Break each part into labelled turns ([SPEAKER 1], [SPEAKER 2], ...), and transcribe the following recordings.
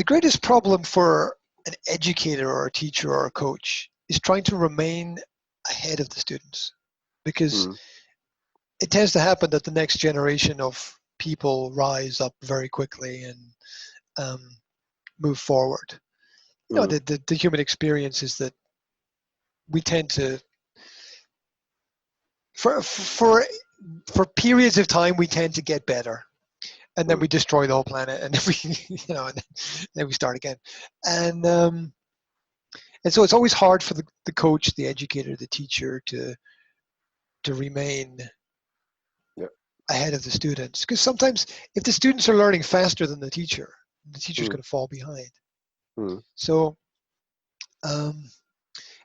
[SPEAKER 1] the greatest problem for an educator or a teacher or a coach is trying to remain ahead of the students, because it tends to happen that the next generation of people rise up very quickly and move forward. You know, the human experience is that we tend to, for periods of time, we tend to get better, and then we destroy the whole planet, and then and then we start again, and so it's always hard for the coach, the educator, the teacher to remain ahead of the students, because sometimes if the students are learning faster than the teacher's going to fall behind. So, and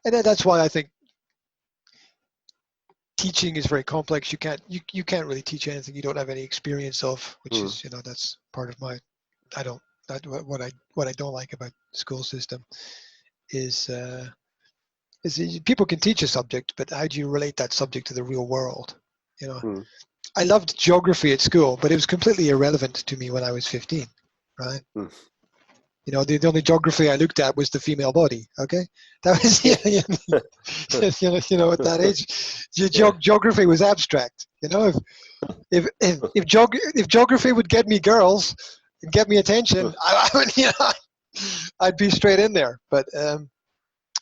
[SPEAKER 1] that's why I think teaching is very complex. You can't really teach anything you don't have any experience of, which is, that's part of my, what I don't like about the school system is people can teach a subject, but how do you relate that subject to the real world? I loved geography at school, but it was completely irrelevant to me when I was 15, right? The only geography I looked at was the female body. Okay, that was at that age, geography was abstract. If geography would get me girls and get me attention, I would, I'd be straight in there. But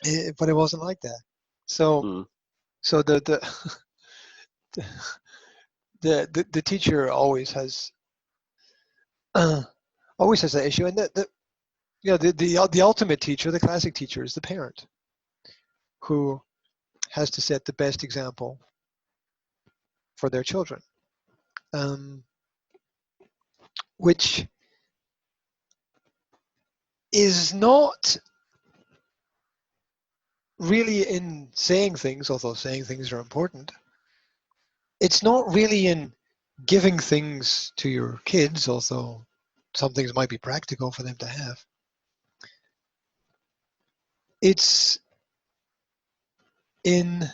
[SPEAKER 1] it wasn't like that. So the teacher always has that issue, and the ultimate teacher, the classic teacher, is the parent, who has to set the best example for their children, which is not really in saying things, although saying things are important. It's not really in giving things to your kids, although some things might be practical for them to have. It's in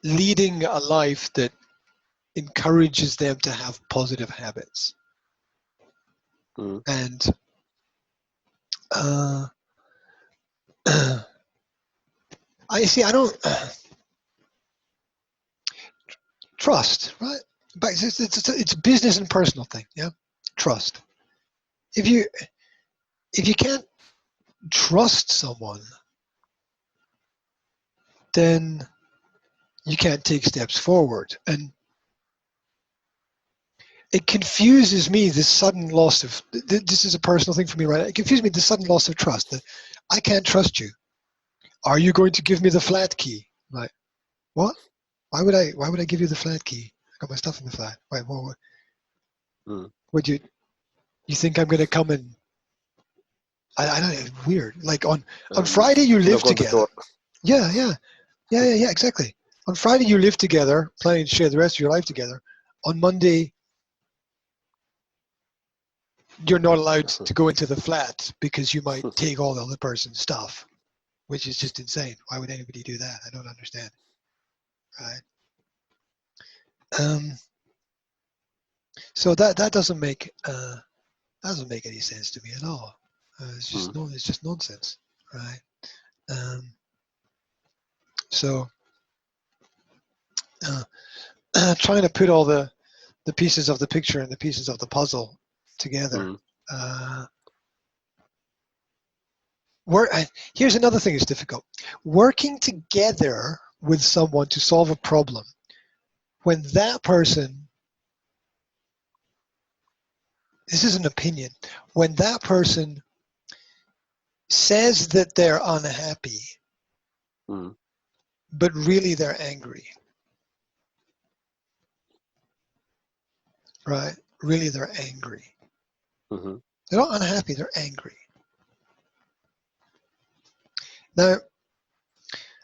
[SPEAKER 1] leading a life that encourages them to have positive habits. And I don't trust, right? But it's a business and personal thing, yeah. Trust. If you can't trust someone, then you can't take steps forward. And it confuses me, this sudden loss of, this is a personal thing for me, right? It confuses me, the sudden loss of trust, that I can't trust you. Are you going to give me the flat key? Like, what? Why would I give you the flat key? I got my stuff in the flat. Wait, what? Would you think I'm going to come and, I don't know, it's weird. Like on Friday you live together. Yeah, exactly. On Friday you live together, planning to share the rest of your life together. On Monday, you're not allowed to go into the flat because you might take all the other person's stuff, which is just insane. Why would anybody do that? I don't understand. Right? So that doesn't make any sense to me at all. It's just nonsense, right? So trying to put all the pieces of the picture and the pieces of the puzzle together. Here's another thing that's difficult. Working together with someone to solve a problem when that person, this is an opinion, when that person says that they're unhappy, but really they're angry. Right? Really they're angry. They're not unhappy, they're angry. Now,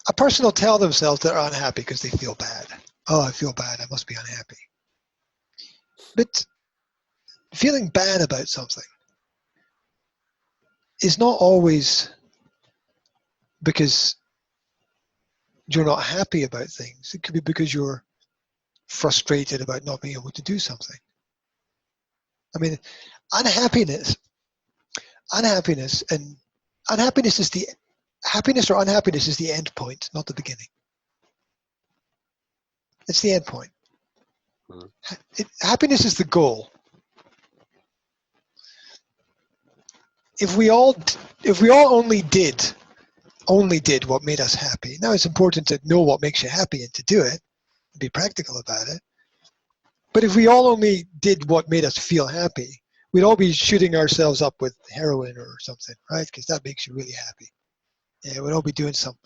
[SPEAKER 1] a person will tell themselves they're unhappy because they feel bad. Oh, I feel bad, I must be unhappy. But feeling bad about something is not always because you're not happy about things. It could be because you're frustrated about not being able to do something. I mean, unhappiness and unhappiness is the happiness or unhappiness is the end point, not the beginning. It's the end point. Happiness is the goal. If we all only did what made us happy. Now it's important to know what makes you happy and to do it, and be practical about it. But if we all only did what made us feel happy, we'd all be shooting ourselves up with heroin or something, right? Because that makes you really happy. Yeah, we'd all be doing some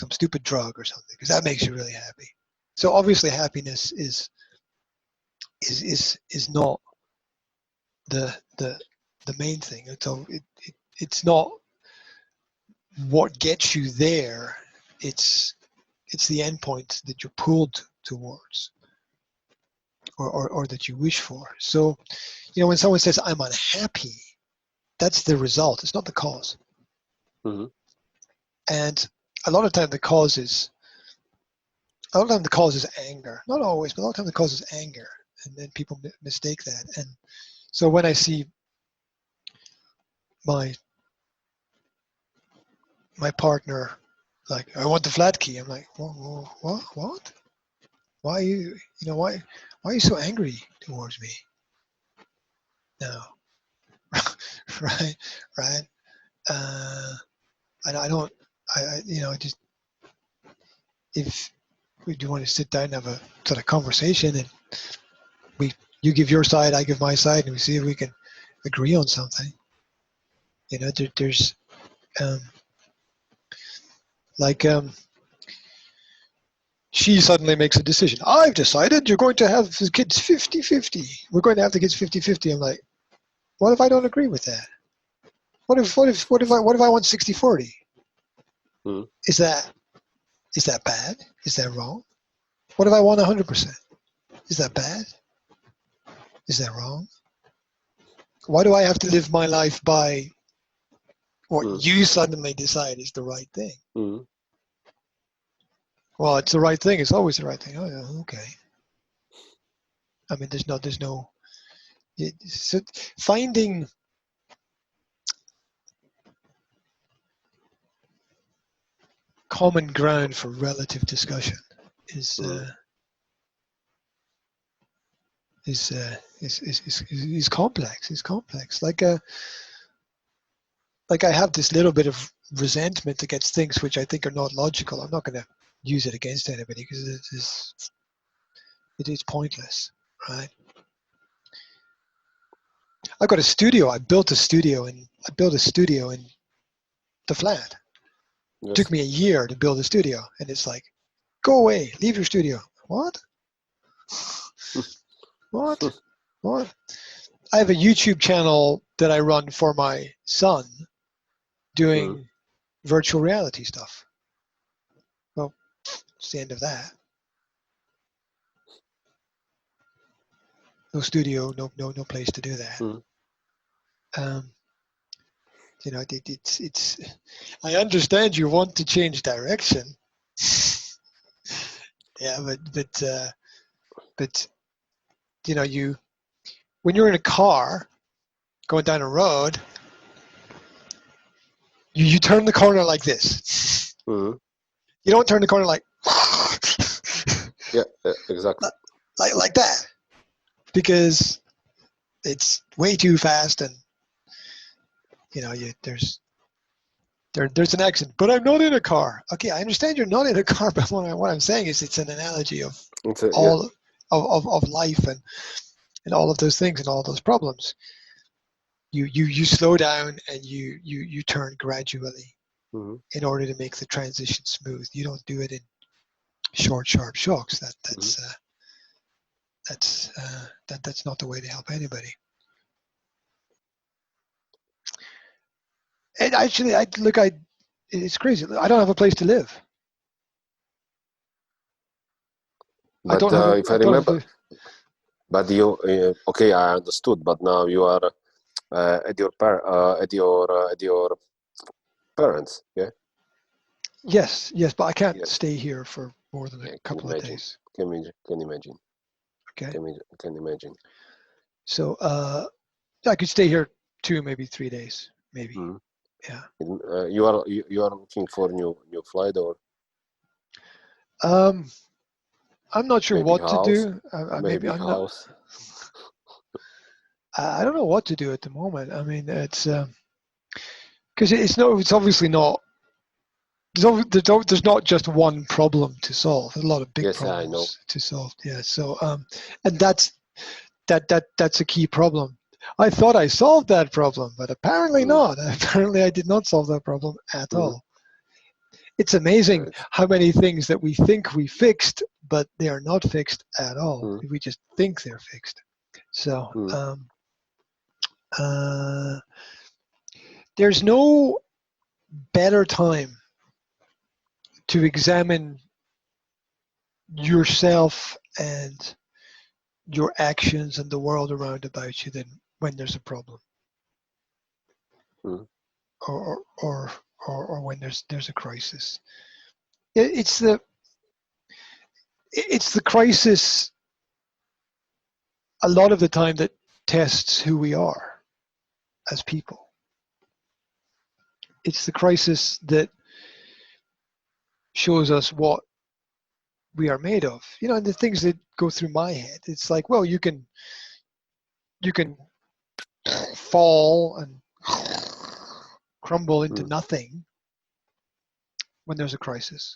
[SPEAKER 1] stupid drug or something because that makes you really happy. So obviously, happiness is not the main thing. So it's not what gets you there. It's the end point that you're pulled towards, or that you wish for. So, when someone says I'm unhappy, that's the result. It's not the cause.
[SPEAKER 2] Mm-hmm.
[SPEAKER 1] And a lot of time the cause is anger. Not always, but a lot of time the cause is anger, and then people mistake that. And so when I see my partner like, I want the flat key, I'm like, what? Why are you why are you so angry towards me now? right. Just, if we do want to sit down and have a sort of conversation, and you give your side, I give my side, and we see if we can agree on something. There's she suddenly makes a decision. I've decided you're going to have the kids 50-50. We're going to have the kids 50-50. I'm like, what if I don't agree with that? What if I want 60-40?
[SPEAKER 2] Mm.
[SPEAKER 1] Is that bad? Is that wrong? What if I want 100%? Is that bad? Is that wrong? Why do I have to live my life by what you suddenly decide is the right thing?
[SPEAKER 2] Mm.
[SPEAKER 1] Well, it's the right thing. It's always the right thing. Oh, yeah, okay. I mean, there's no. So finding common ground for relative discussion is complex. It's complex. Like I have this little bit of resentment against things which I think are not logical. I'm not going to use it against anybody because it is pointless, right? I got a studio. I built a studio in the flat.
[SPEAKER 2] Yes.
[SPEAKER 1] It took me a year to build a studio, and it's like, go away, leave your studio. What? What? I have a YouTube channel that I run for my son doing virtual reality stuff. Well, it's the end of that. No studio, no place to do that. It's. I understand you want to change direction. Yeah, but when you're in a car going down a road, you turn the corner like this.
[SPEAKER 2] Mm-hmm.
[SPEAKER 1] You don't turn the corner like.
[SPEAKER 2] Yeah, exactly.
[SPEAKER 1] Like that, because it's way too fast, and there's an accident. But I'm not in a car. Okay, I understand you're not in a car, but what I'm saying is it's an analogy of of life and all of those things and all those problems. You slow down and you turn gradually in order to make the transition smooth. You don't do it in short, sharp shocks. That's not the way to help anybody. And actually, it's crazy. I don't have a place to live.
[SPEAKER 2] But if I remember, but you okay? I understood. But now you are at your parents, yeah.
[SPEAKER 1] Yes, but I can't stay here for more than a couple of days.
[SPEAKER 2] Can imagine.
[SPEAKER 1] Okay.
[SPEAKER 2] Can imagine.
[SPEAKER 1] So I could stay here 2, maybe 3 days, maybe. Yeah.
[SPEAKER 2] You are looking for new flight, or
[SPEAKER 1] I'm not sure
[SPEAKER 2] maybe
[SPEAKER 1] what
[SPEAKER 2] house?
[SPEAKER 1] to do.
[SPEAKER 2] Maybe
[SPEAKER 1] I'm
[SPEAKER 2] house.
[SPEAKER 1] not. I don't know what to do at the moment. I mean, it's because it's obviously not. There's not just one problem to solve. There's a lot of big
[SPEAKER 2] Yes, I know.
[SPEAKER 1] problems to solve. Yeah. So and that's a key problem. I thought I solved that problem, but apparently not. Apparently, I did not solve that problem at all. It's amazing how many things that we think we fixed, but they are not fixed at all. We just think they're fixed. So there's no better time to examine yourself and your actions and the world around about you than when there's a problem, or when there's a crisis. It's the crisis a lot of the time that tests who we are as people. It's the crisis that shows us what we are made of. You know, and the things that go through my head, it's like, well, you can fall and crumble into nothing when there's a crisis,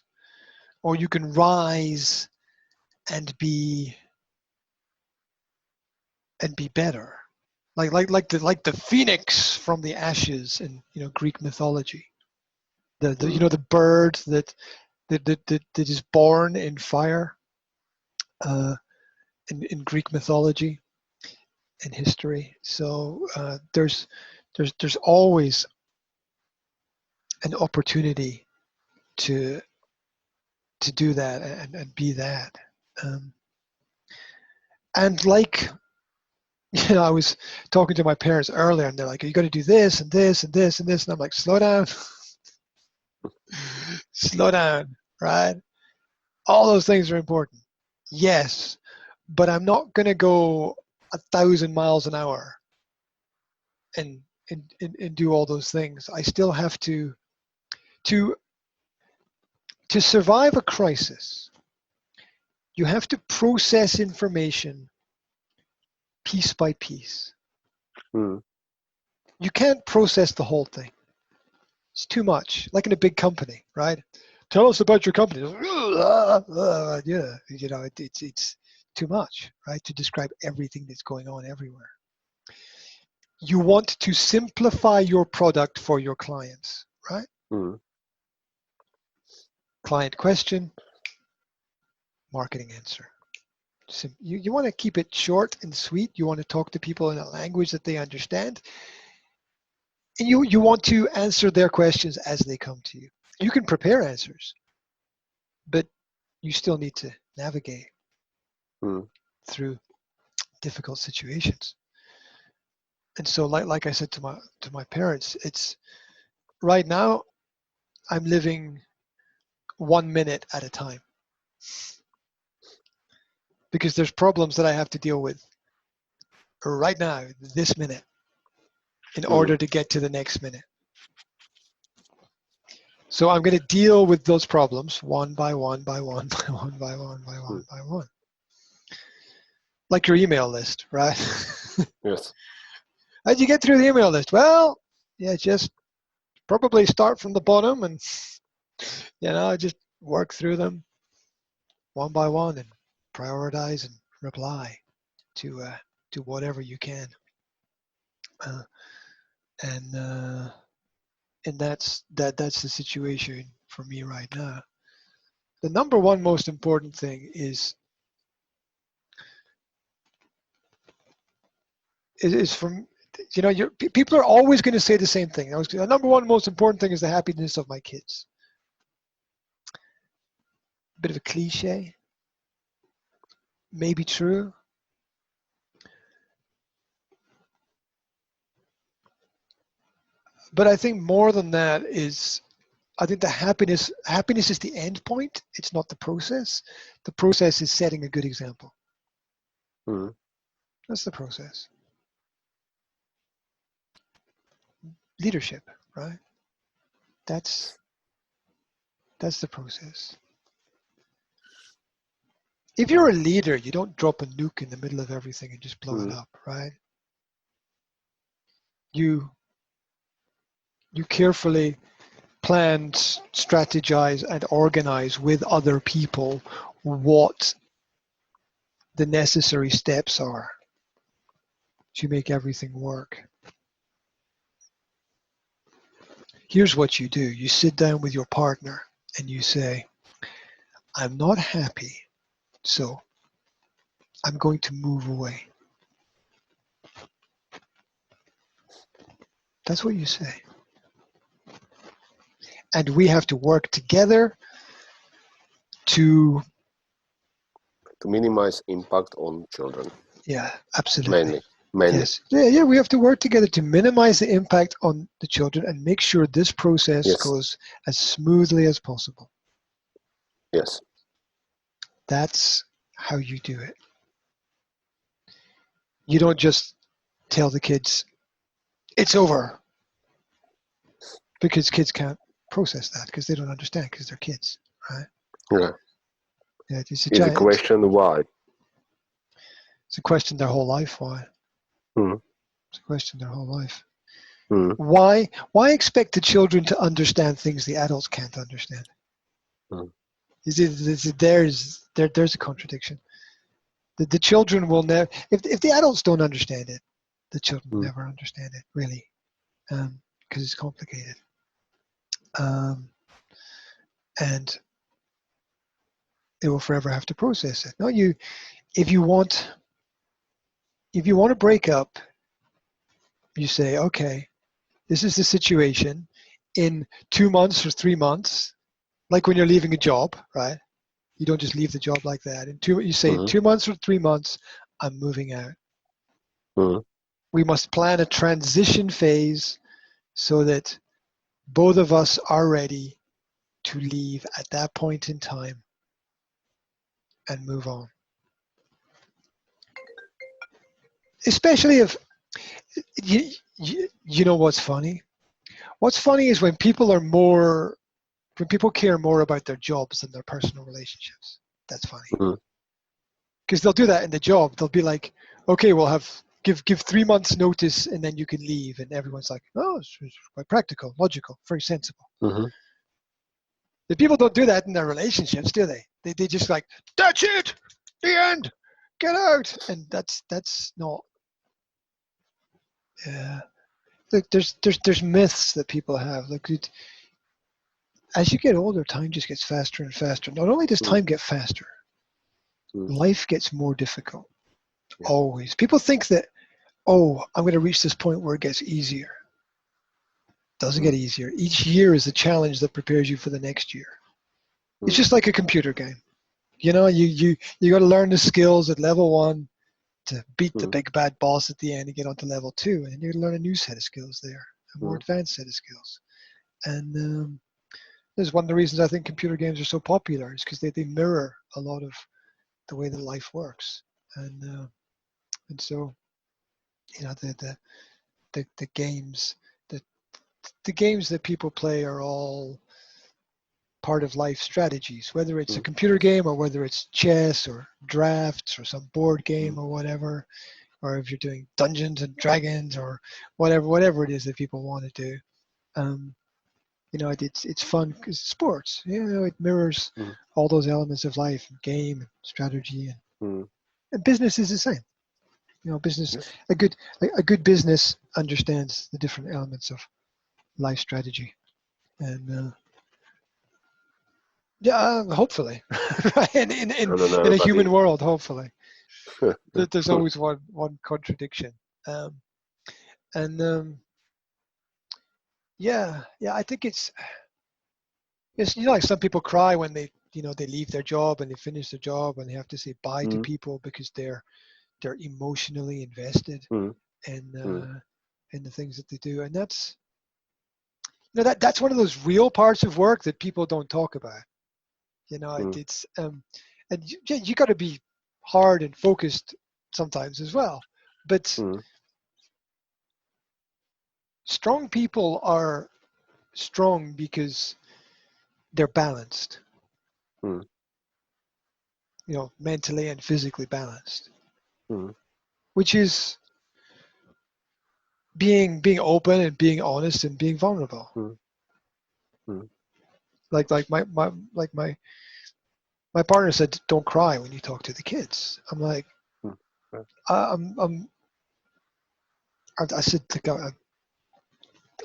[SPEAKER 1] or you can rise and be better, like the phoenix from the ashes in Greek mythology. The bird that is born in fire in Greek mythology and history. So there's always an opportunity to do that and be that. And like, I was talking to my parents earlier, and they're like, "Are you going to do this and this and this and this?" And I'm like, "Slow down, slow down, right? All those things are important, yes, but I'm not going to go 1,000 miles an hour and do all those things. I still have to survive a crisis. You have to process information piece by piece. You can't process the whole thing. It's too much. Like in a big company, right? Tell us about your company. Yeah, it's too much, right? To describe everything that's going on everywhere. You want to simplify your product for your clients, right? Client question, marketing answer. You want to keep it short and sweet. You want to talk to people in a language that they understand. And you want to answer their questions as they come to you. You can prepare answers, but you still need to navigate through difficult situations. And so, like I said to my parents, it's right now I'm living 1 minute at a time, because there's problems that I have to deal with right now, this minute, in order to get to the next minute. So I'm going to deal with those problems one by one by one by one by one by one by one. Like your email list, right?
[SPEAKER 2] Yes.
[SPEAKER 1] How'd you get through the email list? Well, yeah, just probably start from the bottom and, just work through them one by one and prioritize and reply to whatever you can. And that's the situation for me right now. The number one most important thing is from, people are always going to say the same thing. The number one most important thing is the happiness of my kids. Bit of a cliche, maybe true. But I think more than that is, I think the happiness is the end point. It's not the process. The process is setting a good example. That's the process. leadership, right? That's the process. If you're a leader, you don't drop a nuke in the middle of everything and just blow it up, right? You carefully plan, strategize, and organize with other people what the necessary steps are to make everything work. Here's what you do. You sit down with your partner and you say, I'm not happy, so I'm going to move away. That's what you say. And we have to work together to
[SPEAKER 2] minimize impact on children.
[SPEAKER 1] Yeah, absolutely.
[SPEAKER 2] Mainly.
[SPEAKER 1] Yes. Yeah, we have to work together to minimize the impact on the children and make sure this process goes as smoothly as possible.
[SPEAKER 2] Yes.
[SPEAKER 1] That's how you do it. You don't just tell the kids, it's over. Because kids can't process that because they don't understand because they're kids, right?
[SPEAKER 2] Yeah.
[SPEAKER 1] Yeah, it's
[SPEAKER 2] a question why.
[SPEAKER 1] It's a question their whole life why. It's a question their whole life. Why expect the children to understand things the adults can't understand? There's a contradiction. The children will never, if the adults don't understand it, the children will never understand it, really, because it's complicated. And they will forever have to process it. No, if you want to break up, you say, okay, this is the situation. In 2 months or 3 months, like when you're leaving a job, right? You don't just leave the job like that. You say 2 months or 3 months, I'm moving out. We must plan a transition phase so that both of us are ready to leave at that point in time and move on. Especially if, you know what's funny? What's funny is when people care more about their jobs than their personal relationships. That's funny. Because they'll do that in the job. They'll be like, okay, we'll give 3 months notice and then you can leave. And everyone's like, oh, it's quite practical, logical, very sensible. The people don't do that in their relationships, do they? They just like, that's it, the end, get out. And that's not, look, there's myths that people have. Look, as you get older, time just gets faster and faster. Not only does time get faster, life gets more difficult. Always. People think that, oh, I'm going to reach this point where it gets easier. It doesn't get easier. Each year is a challenge that prepares you for the next year. It's just like a computer game. You know, you got to learn the skills at level 1 to beat the big bad boss at the end and get onto level 2, and you got to learn a new set of skills there, a more advanced set of skills. And this is one of the reasons I think computer games are so popular, is because they mirror a lot of the way that life works. And so, you know, the games that people play are all part of life strategies, whether it's a computer game or whether it's chess or drafts or some board game or whatever, or if you're doing Dungeons and Dragons or whatever it is that people want to do. You know, it's fun because sports, you know, it mirrors all those elements of life, and game and strategy, and business is the same. You know, business, a good business understands the different elements of life strategy. And hopefully, right? In a human world, hopefully, there's always one contradiction. I think it's you know, like some people cry when they leave their job and they finish their job and they have to say bye to people because they're emotionally invested in the things that they do, and that's that's one of those real parts of work that people don't talk about. You know, it's and you got to be hard and focused sometimes as well, but strong people are strong because they're balanced. Mentally and physically balanced. Which is being open and being honest and being vulnerable. Like my partner said, don't cry when you talk to the kids. I'm like, I said,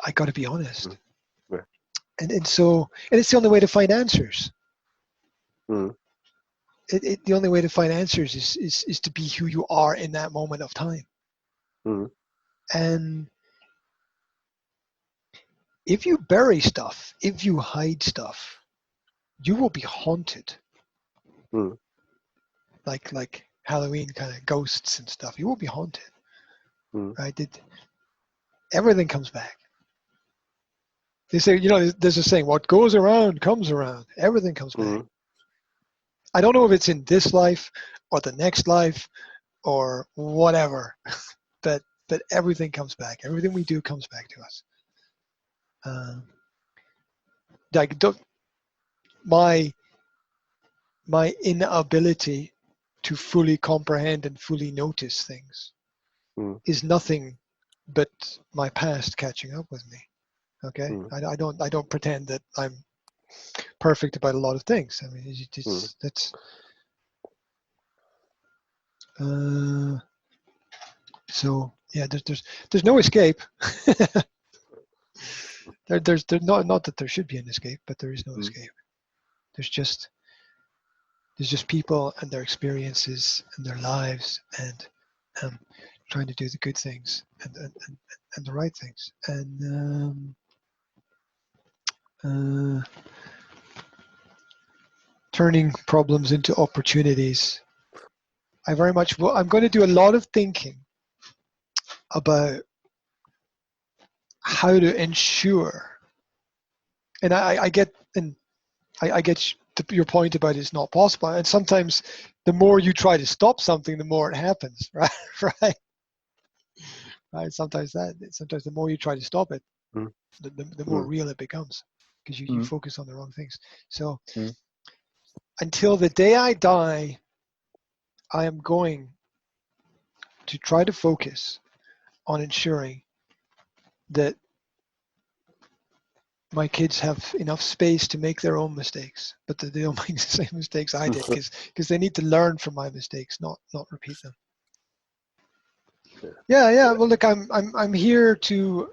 [SPEAKER 1] I got to be honest. And so it's the only way to find answers. The only way to find answers is to be who you are in that moment of time. And if you bury stuff, if you hide stuff, you will be haunted. Like Halloween kind of ghosts and stuff. You will be haunted. Right? Everything comes back. They say, there's a saying, what goes around comes around. Everything comes back. I don't know if it's in this life or the next life or whatever, but everything comes back. Everything we do comes back to us. My inability to fully comprehend and fully notice things is nothing but my past catching up with me. Okay, I don't pretend that I'm perfect about a lot of things. I mean, that's. So yeah, there's no escape. there's not that there should be an escape, but there is no escape. There's just people and their experiences and their lives and trying to do the good things and the right things and turning problems into opportunities. I'm going to do a lot of thinking about how to ensure, and I get your point about it's not possible, and sometimes the more you try to stop something, the more it happens, right? Right. Sometimes the more you try to stop it, the more real it becomes, because you focus on the wrong things. So until the day I die, I am going to try to focus on ensuring that my kids have enough space to make their own mistakes, but that they don't make the same mistakes I did, because they need to learn from my mistakes, not repeat them. Yeah. Well, look, I'm here to,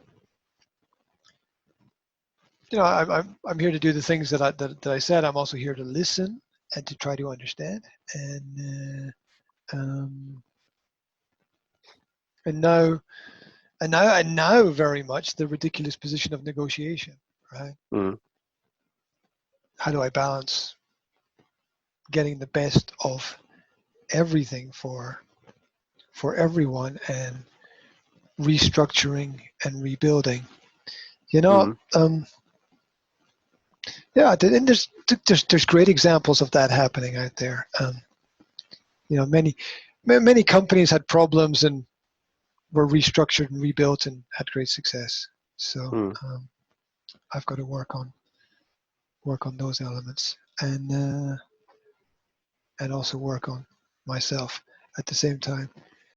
[SPEAKER 1] I'm here to do the things that I said. I'm also here to listen and to try to understand. And now very much the ridiculous position of negotiation, right? How do I balance getting the best of everything for everyone and restructuring and rebuilding? Yeah, and there's great examples of that happening out there. Many companies had problems and were restructured and rebuilt and had great success. So I've got to work on those elements and also work on myself at the same time.